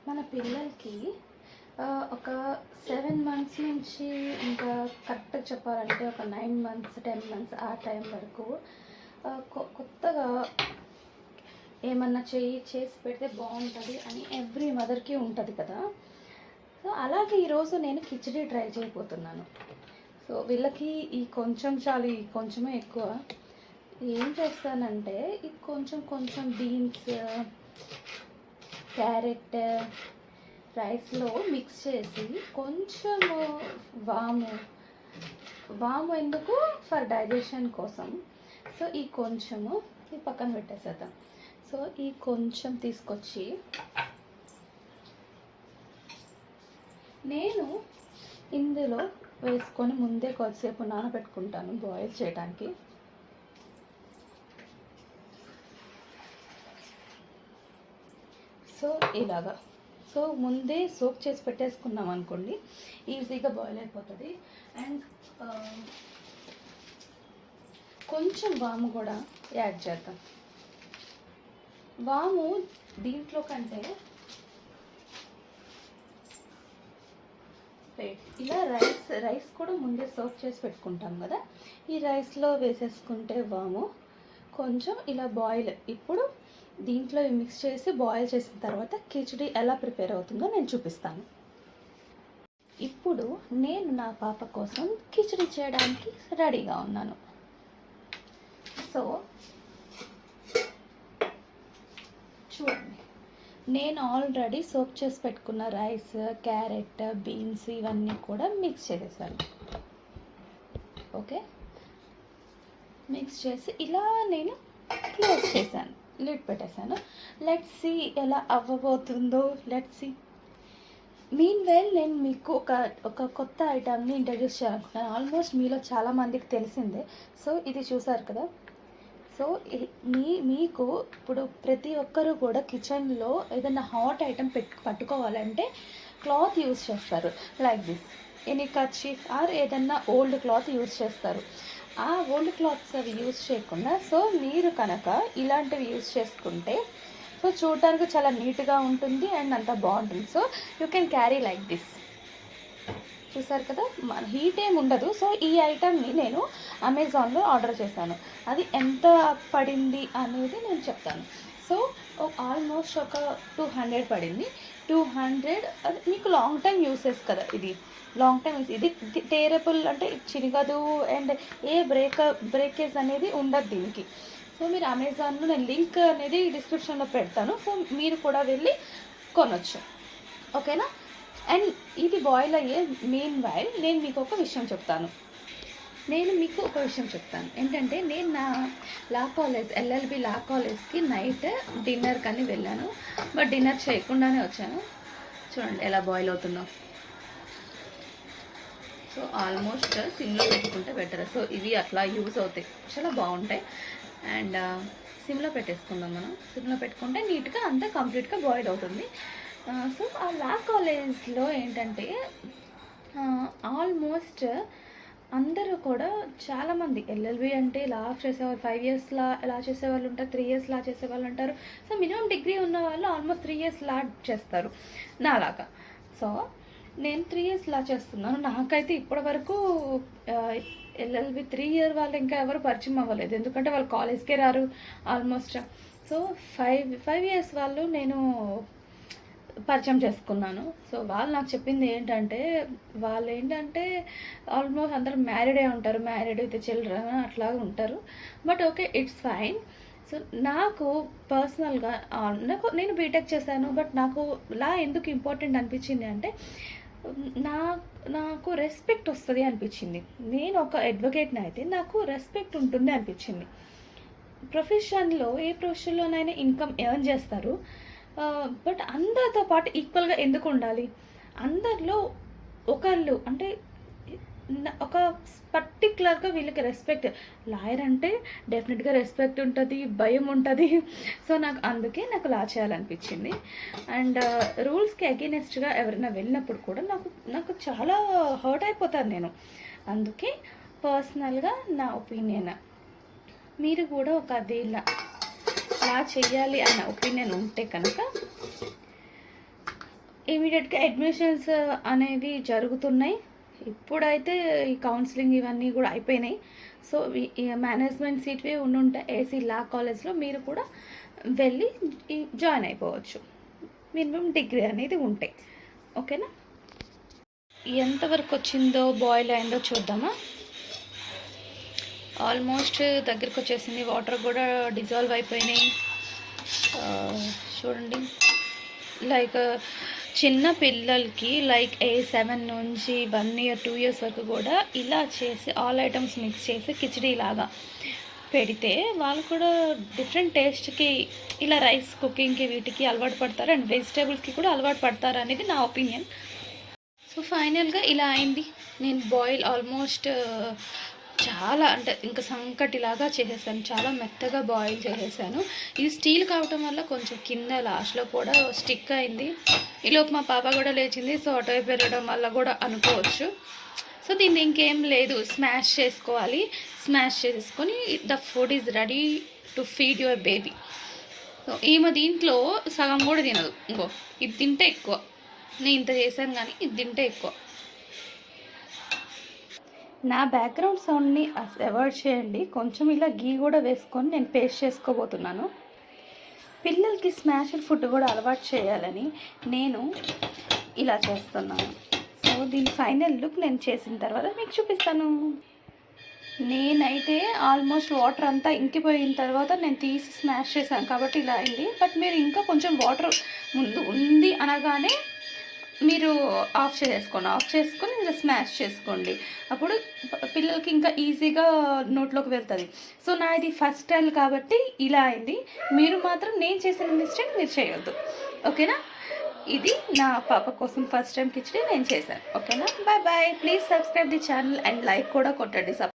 మన పిల్లలకి ఒక 7 మంత్స్ నుంచి ఇంకా కరెక్ట్గా చెప్పాలంటే ఒక 9 మంత్స్ 10 మంత్స్ ఆ టైం వరకు కొత్తగా ఏమన్నా చేసి పెడితే బాగుంటుంది అని ఎవ్రీ మదర్కి ఉంటుంది కదా. సో అలాగే ఈరోజు నేను కిచిడి ట్రై చేయబోతున్నాను. సో వీళ్ళకి ఈ కొంచెం చాలు, ఈ కొంచెమే ఎక్కువ. ఏం చేస్తానంటే ఈ కొంచెం బీన్స్, క్యారెట్ రైస్లో మిక్స్ చేసి కొంచెం వాము ఎందుకు, ఫర్ డైజెషన్ కోసం. సో ఈ కొంచెము ఈ పక్కన పెట్టేసేద్దాం. సో ఈ కొంచెం తీసుకొచ్చి నేను ఇందులో వేసుకొని ముందే కొద్దిసేపు నానబెట్టుకుంటాను బాయిల్ చేయడానికి. సో ఇలాగా సో ముందే సోక్ చేసి పెట్టేసుకున్నాం అనుకోండి, ఈజీగా బాయిల్ అయిపోతుంది. అండ్ కొంచెం వాము కూడా యాడ్ చేద్దాం. వాము దీంట్లో కంటే ఇలా రైస్ కూడా ముందే సోక్ చేసి పెట్టుకుంటాం కదా, ఈ రైస్లో వేసేసుకుంటే వాము కొంచెం ఇలా బాయిల్. ఇప్పుడు దీంట్లో మిక్స్ చేసి బాయిల్ చేసిన తర్వాత కిచిడి ఎలా ప్రిపేర్ అవుతుందో నేను చూపిస్తాను. ఇప్పుడు నేను నా పాప కోసం కిచిడి చేయడానికి రెడీగా ఉన్నాను. సో చూడండి, నేను ఆల్రెడీ సోక్ చేసి పెట్టుకున్న రైస్, క్యారెట్, బీన్స్ ఇవన్నీ కూడా మిక్స్ చేసేసాను. ఓకే, మిక్స్ చేసి ఇలా నేను క్లోజ్ చేశాను, లిడ్ పెట్టేశాను. లెట్స్ సీ ఎలా అవ్వబోతుందో. Let's see. మీన్ వైల్ నేను మీకు ఒక కొత్త ఐటమ్ని ఇంట్రడ్యూస్ చేయాలనుకుంటున్నాను. ఆల్మోస్ట్ మీలో చాలామందికి తెలిసిందే. సో ఇది చూసారు కదా. సో మీకు ఇప్పుడు ప్రతి ఒక్కరూ కూడా కిచెన్లో ఏదైనా హాట్ ఐటమ్ పట్టుకోవాలంటే క్లాత్ యూజ్ చేస్తారు, like this. Any kerchief or ఏదన్నా ఓల్డ్ క్లాత్ యూజ్ చేస్తారు. ఆ ఓల్డ్ క్లాత్స్ అవి యూజ్ చేయకుండా సో మీరు కనుక ఇలాంటివి యూజ్ చేసుకుంటే సో చూడటానికి చాలా నీట్గా ఉంటుంది అండ్ అంతా బాగుంటుంది. So you can carry like this. చూసారు కదా, హీట్ ఏమి ఉండదు. సో ఈ ఐటమ్ని నేను అమెజాన్లో ఆర్డర్ చేశాను. అది ఎంత పడింది అనేది నేను చెప్తాను. సో ఆల్మోస్ట్ ఒక 200 పడింది. 200 అది మీకు లాంగ్ టైం యూసెస్ కదా, ఇది లాంగ్ టైం యూస్. ఇది టేరబుల్ అంటే చినగదు అండ్ ఏ బ్రేకేజ్ అనేది ఉండదు దీనికి. సో మీరు అమెజాన్లో నేను లింక్ అనేది డిస్క్రిప్షన్లో పెడతాను. సో మీరు కూడా వెళ్ళి కొనొచ్చు, ఓకేనా. అండ్ ఇది బాయిల్ అయ్యే మీన్ వైల్ నేను మీకు ఒక విషయం చెప్తాను. ఏంటంటే నేను నా లా కాలేజ్ ఎల్ఎల్బి లా కాలేజ్కి నైట్ డిన్నర్ కానీ వెళ్ళాను. బట్ డిన్నర్ చేయకుండానే వచ్చాను. చూడండి ఎలా బాయిల్ అవుతుందో. సో ఆల్మోస్ట్ సిమ్లో పెట్టుకుంటే బెటర్. సో ఇవి అట్లా యూజ్ అవుతాయి, చాలా బాగుంటాయి. అండ్ సిమ్లో పెట్టేసుకుందాం మనం. సిమ్లో పెట్టుకుంటే నీట్గా అంతా కంప్లీట్గా బాయిల్ అవుతుంది. సో ఆ లా కాలేజ్లో ఏంటంటే ఆల్మోస్ట్ అందరూ కూడా చాలామంది ఎల్ఎల్బి అంటే లా చేసేవాళ్ళు 5 years లా చేసేవాళ్ళు ఉంటారు, 3 years లా చేసేవాళ్ళు ఉంటారు. సో మినిమం డిగ్రీ ఉన్న వాళ్ళు ఆల్మోస్ట్ 3 years లా చేస్తారు నాలాగా. సో నేను 3 years లా చేస్తున్నాను. నాకైతే ఇప్పటి వరకు ఎల్ఎల్బి 3 year వాళ్ళు ఇంకా ఎవరు పరిచయం అవ్వలేదు, ఎందుకంటే వాళ్ళు కాలేజ్కే రారు ఆల్మోస్ట్. సో 5 years వాళ్ళు నేను పరిచయం చేసుకున్నాను. సో వాళ్ళు నాకు చెప్పింది ఏంటంటే ఆల్మోస్ట్ అందరూ మ్యారీడే ఉంటారు, మ్యారీడ్ విత్ చిల్డ్రన్ అట్లా ఉంటారు. But okay, it's fine. So నాకు పర్సనల్గా నేను బీటెక్ చేశాను. బట్ నాకు లా ఎందుకు ఇంపార్టెంట్ అనిపించింది అంటే నాకు రెస్పెక్ట్ వస్తుంది అనిపించింది. నేను ఒక అడ్వకేట్ని అయితే నాకు రెస్పెక్ట్ ఉంటుంది అనిపించింది. ప్రొఫెషన్లో ఏ ప్రొఫెషన్లోనైనా ఇన్కమ్ ఎర్న్ చేస్తారు. బట్ అందరితో పాటు ఈక్వల్గా ఎందుకు ఉండాలి? అందరిలో ఒకళ్ళు అంటే ఒక పర్టికులర్గా వీళ్ళకి రెస్పెక్ట్. లాయర్ అంటే డెఫినెట్గా రెస్పెక్ట్ ఉంటుంది, భయం ఉంటుంది. సో అందుకే నాకు లా చేయాలనిపించింది. అండ్ రూల్స్కి అగెయినెస్ట్గా ఎవరైనా వెళ్ళినప్పుడు కూడా నాకు చాలా హర్ట్ అయిపోతాను నేను. అందుకే పర్సనల్గా నా ఒపీనియన్. మీరు కూడా ఒక అదేలా చెయ్యాలి అన్న ఒపీనియన్ ఉంటే కనుక ఇమీడియట్గా అడ్మిషన్స్ అనేవి జరుగుతున్నాయి. ఇప్పుడైతే ఈ కౌన్సిలింగ్ ఇవన్నీ కూడా అయిపోయినాయి. సో ఈ మేనేజ్మెంట్ సీట్వి ఉండుంటే ఏసీ లా కాలేజ్లో మీరు కూడా వెళ్ళి జాయిన్ అయిపోవచ్చు. మినిమం డిగ్రీ అనేది ఉంటాయి. ఓకేనా? ఎంతవరకు వచ్చిందో బాయిల్ అయిందో చూద్దామా. ఆల్మోస్ట్ దగ్గరికి వచ్చేసింది. వాటర్ కూడా డిజాల్వ్ అయిపోయినాయి. చూడండి, లైక్ చిన్న పిల్లలకి లైక్ 7 నుంచి 1 year 2 years వరకు కూడా ఇలా చేసి ఆల్ ఐటమ్స్ మిక్స్ చేసి కిచిడీ లాగా పెడితే వాళ్ళు కూడా డిఫరెంట్ టేస్ట్కి ఇలా రైస్ కుకింగ్కి వీటికి అలవాటు పడతారు అండ్ వెజిటేబుల్స్కి కూడా అలవాటు పడతారు అనేది నా ఒపీనియన్. సో ఫైనల్గా ఇలా అయింది. నేను బాయిల్ ఆల్మోస్ట్ చాలా అంటే ఇంకా సంకటిలాగా చేసేసాను. చాలా మెత్తగా బాయిల్ చేసేసాను. ఇది స్టీల్ కావటం వల్ల కొంచెం కింద లాస్ట్లో కూడా స్టిక్ అయింది. ఈలోపు మా పాప కూడా లేచింది. సో అటువైపు వెళ్ళడం వల్ల కూడా అనుకోవచ్చు. సో దీన్ని ఇంకేం లేదు, స్మాష్ చేసుకోవాలి. స్మాష్ చేసుకొని the food is ready to feed your baby. So ఈమె దీంట్లో సగం కూడా తినదు. ఇంకో ఇది తింటే ఎక్కువ. నేను ఇంత చేశాను కానీ ఇది తింటే ఎక్కువ. నా బ్యాక్గ్రౌండ్ సౌండ్ని అవాయిడ్ చేయండి. కొంచెం ఇలా గీ కూడా వేసుకొని నేను పేస్ట్ చేసుకోబోతున్నాను. పిల్లలకి స్మాష్డ్ ఫుడ్ కూడా అలవాటు చేయాలని నేను ఇలా చేస్తున్నాను. సో దీని ఫైనల్ లుక్ నేను చేసిన తర్వాత మీకు చూపిస్తాను. నేనైతే ఆల్మోస్ట్ వాటర్ అంతా ఇంకిపోయిన తర్వాత నేను తీసి స్మాష్ చేశాను కాబట్టి ఇలా అయింది. బట్ మీరు ఇంకా కొంచెం వాటర్ ముందు ఉంది అనగానే మీరు ఆఫ్ చేసుకొని ఇలా స్మాష్ చేసుకోండి. అప్పుడు పిల్లలకి ఇంకా ఈజీగా నోట్లోకి వెళ్తుంది. సో నా ఇది ఫస్ట్ టైం కాబట్టి ఇలా అయింది. మీరు మాత్రం నేను చేసిన మిస్టేక్ మీరు చేయొద్దు. ఓకేనా? ఇది నా పాప కోసం ఫస్ట్ టైం కిచిడి నేను చేశాను. ఓకేనా? Bye bye. Please subscribe the channel and like కూడా కొట్టండి.